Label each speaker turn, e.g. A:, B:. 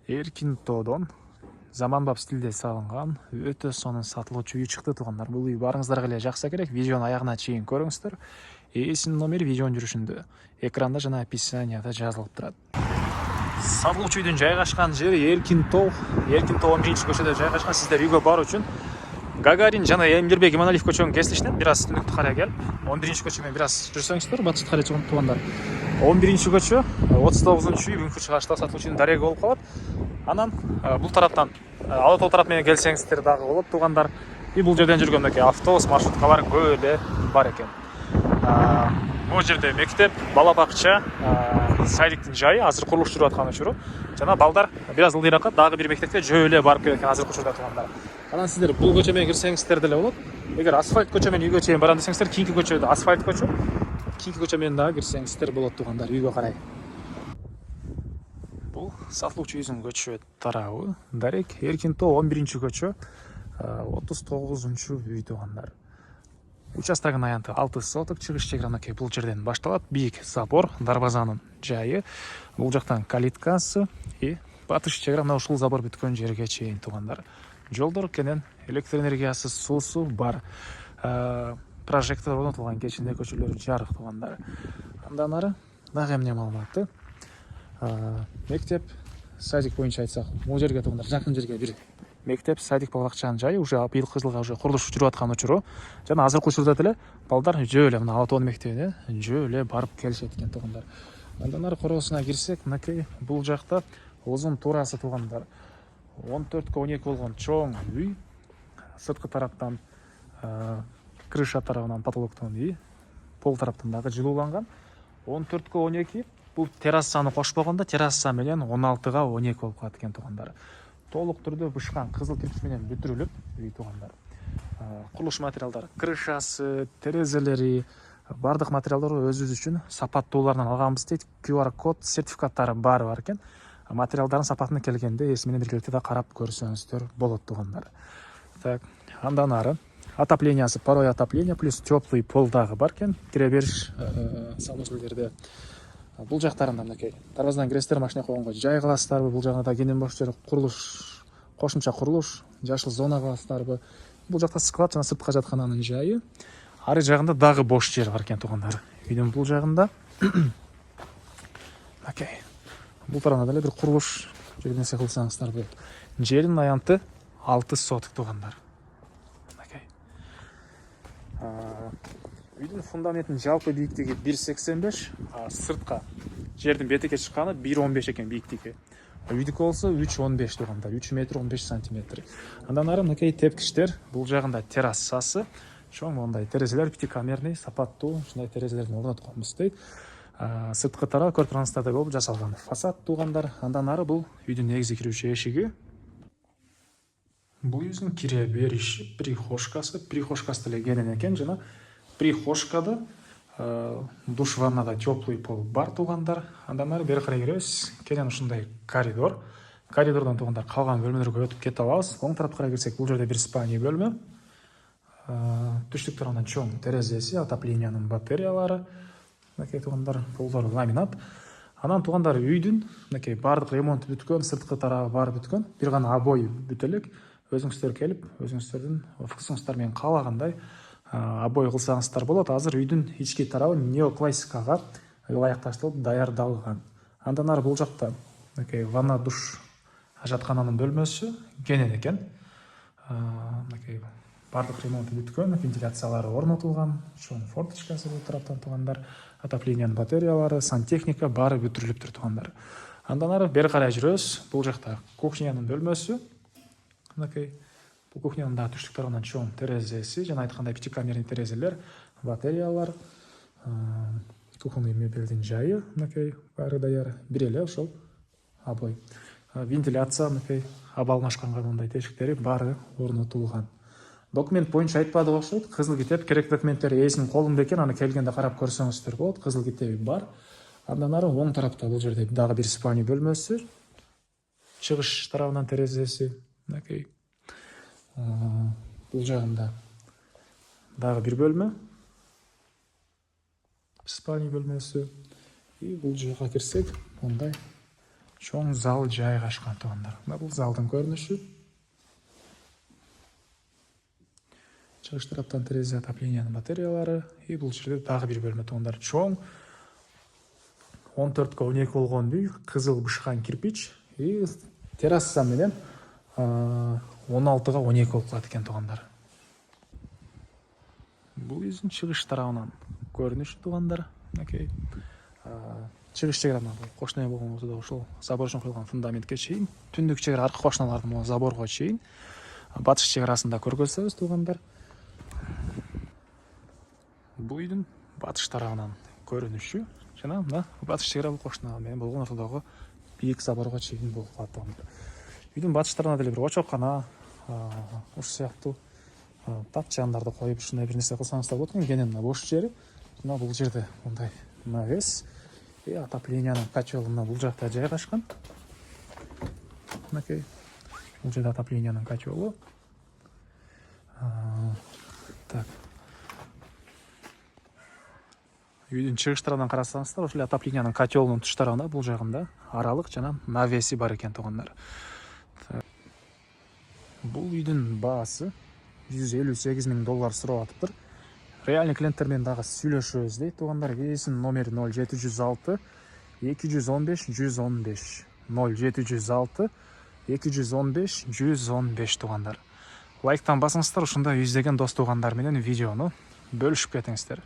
A: Эркин тоодон заманбап стилде салынган өтө сонун сатылуучу үй чыкты туугандар. Бул үй барыңыздарга эле жакса керек. Видеону аягына чейин көрүңүздөр. Ээсинин номери видеонун жүрүшүндө, экранда жана описанияда жазылып турат. Сатылуучу үйдүн жайгашкан жери Эркин тоо 11-көчөдө жайгашкан. Сиздер үйгө баруу үчүн Гагарин жана Эмирбек Иманалиев көчөнүн кесилишинен бир аз түндүктү карай келип, 11-көчө менен бир аз жүрсөңүздөр, батышты карай туугандар. 11-көчө 39-үй бүгүнкү чыгышта сатылуучунун дареги болуп калат. Анан бул тараптан Ала тоо тарап менен келсеңиздер дагы болот туугандар. И бул жерден жүргөн мынакей автобус, маршруткалар көп эле бар экен. Бул жерде мектеп, бала бакча, садиктин жайы азыр курулуш жүрүп аткан учуру. Жана балдар бир аз ылдыйракка дагы бир мектепке жөө эле барып келет экен азыркы учурда туугандар. Анан сиздер бул көчө менен кирсеңиздер деле болот. Эгер асфальт көчө менен үйгө чейин барам десеңиздер, кийинки көчөдө асфальт көчө, кийинки көчө менен дагы кирсеңиздер болот туугандар үйгө карай. Бул сатылуучу үйдүн көчө тарабы. Дарек Эркин тоо 11-көчө 39-үй туугандар. Участогунун аянты 6 соток, чыгыш чегара мынакей бул жерден башталат. Бийик забор, дарбазанын жайы, бул жактан калиткасы и батыш чегара мына ушул забор бүткөн жерге чейин туугандар. Жолдор кенен, электр энергиясы, суусу бар. Прожектор орнотулган, кечинде көчөлөр жарык туугандар. Андан ары дагы эмне маалыматы? Мектеп, садик боюнча айтсак, бул жерге туугандар жакын жерге бир мектеп, садик, бакчанын жайы уже быйылкы жылга уже курулуш жүрүп аткан учуру. Жана азыркы учурда деле балдар жөө эле мына Ала тоонун мектебине жөө эле барып келишет экен туугандар. Андан ары короосуна кирсек, мынакей бул жакта узун туурасы туугандар 14 × 12 болгон чоң үй. Сырткы тараптан крыша тарабынан потолоктон и пол тараптан дагы жылууланган. 14 × 12 бул террасаны кошпогондо терраса менен 16 × 12 болуп калат экен туугандар. Толук түрдө бышкан кызыл кирпич менен бүтүрүлүп үй туугандар. Курулуш материалдары, крышасы, терезелери, бардык материалдарды өзүбүз үчүн сапаттууларынан алганбыз дейт. QR код сертификаттары бар экен. Материалдардын сапатына келгенде эси менен биргеликте да карап көрсөңүздөр болот туугандар. Так, андан ары отоплениясы, паровой отопление плюс теплый пол дагы бар экен. Кире бериш санузелдерде. Бул жактарында мынакей дарбазадан киресиздер, машина койгонго жай кыласыздарбы? Бул жагында кенен бош жер, курулуш, кошумча курулуш, жашыл зона кыласыздарбы? Бул жакта склад жана сыртка жаткананын жайы. Ары жагында дагы бош жер бар экен туугандар. Үйдүн бул жагында мынакей бул тарабында деле бир курулуш же нерсе кылсаңыздар болот. Жердин аянты 6 соток туугандар. Мынакей. Үйдүн фундаментинин жалпы бийиктиги 1,85, сыртка жердин бетиге чыкканы 1,15 экен бийиктиги. Үйдүкү болсо 3,15 туугандар, 3 метр 15 сантиметр. Андан ары мынакей тепкичтер, бул жагында террасасы, чоң мондай терезелер, пятикамерный, сапаттуу, ушундай терезелердин орнотконбуз дейт. Сырткы тарабы көрүп тургансыздардай болуп жасалган фасад туугандар. Андан ары бул үйдүн негизи кирүүчү эшиги. Бул үйдүн кире бериши, прихожкасы деле кенен экен жана прихожкада душ ваннада теплый пол бар туугандар. Андан ары бери карай киребиз. Кенен ушундай коридор. Коридордон туугандар калган бөлмөлөргө өтүп кете алабыз. Оң тарапка карай кирсек, бул жерде бир спальня бөлмө. Түштүк тарабынан чоң терезеси, отоплениянын батареялары. Мынакей туугандар, полдору ламинат. Анан туугандар үйдүн мынакей бардык ремонту бүткөн, сырткы тарабы бар бүткөн. Бир гана обой бүтө элек. Өзүңүздөр келип, өзүңүздөрдүн вкусуңуздар менен каалагандай обой кылсаңыздар болот. Азыр үйдүн ички тарабы неоклассикага ылайыкташтырылып даярдалган. Андан ары бул жакта мынакей ванна, душ, жаткананын бөлмөсү кенен экен. Мынакей бардык ремонту бүткөн, вентиляциялары орнотулган, чоң форточкасы бул тараптан туугандар, отоплениянын батареялары, сантехника баары бүтүрүлүптүр туугандар. Андан ары бери карай жүрөбүз. Бул жакта кухнянын бөлмөсү. Мынакей бул кухнянын да түштүк тарабынан чоң терезеси, жана айткандай пятикамерный терезелер, батареялар, кухонный мебелдин жайы, мынакей баары даяр. Бир эле ошол обой. Вентиляция, мынакей аба алмашканга мындай тешиктери баары орнотулган. Документ боюнча айтпадык окшойт. Кызыл китеп, керек документтер ээсинин колунда экен, аны келгенде карап көрсөңүздөр болот. Кызыл китеби бар. Андан ары оң тарапта бул жерде дагы бир спальня бөлмөсү, чыгыш тарабынан терезеси, мынакей. Бул жагында дагы бир бөлмө, спальня бөлмөсү. И бул жака кирсек, мындай чоң зал жайгашкан туугандар. Мына бул залдын көрүнүшү. Чыгыш тараптан терезе, отоплениянын батареялары, и бул жерде дагы бир бөлмө туугандар. Чоң 14 12 болгон үй, кызыл бышкан кирпич, и терраса менен 16 12 болуп калат экен туугандар. Бул үйдүн чыгыш тарабынан көрүнүшү туугандар. Мынакей чыгыш чегара кошуна болгон болсо да ошол забор үчүн коюлган фундаментке чейин, түндүк чегара аркы кошуналардын могу заборго чейин батыш чегарасында көргөзсөбүз туугандар. Бул үйдүн батыш тарабынан көрүнүшү жана мына батыш чегара кошуна менен болгон ортодогу бийик заборго чейин болуп калат туугандар. Үйдүн батыш тарабына деле бир очоккана, ушул сыяктуу тат жандарды коюп ушундай бир нерсе кылсаңыздар болот экен. Кенен мына бош жери. Мына бул жерде мындай навес и отопленияның котелы мына бул жакта жайгашкан. Мынакей бул жерде отопленияның котелу. Так. Үйдүн чыгыш тарабынан карасаңыздар, ошол отоплениянын котелунун туш тарабында бул жагында аралык жана навеси бар экен туугандар. Бул үйдүн баасы $158 000 сурап атыптыр. Реальный клиенттер менен дагы сүйлөшөбүз дейт туугандар. Ээсинин номери 0706 215 115 0706 215 115 туугандар. Лайктан басыңыздар, ушундай жүздөгөн дос туугандар менен видеону бөлүшүп кетиңиздер.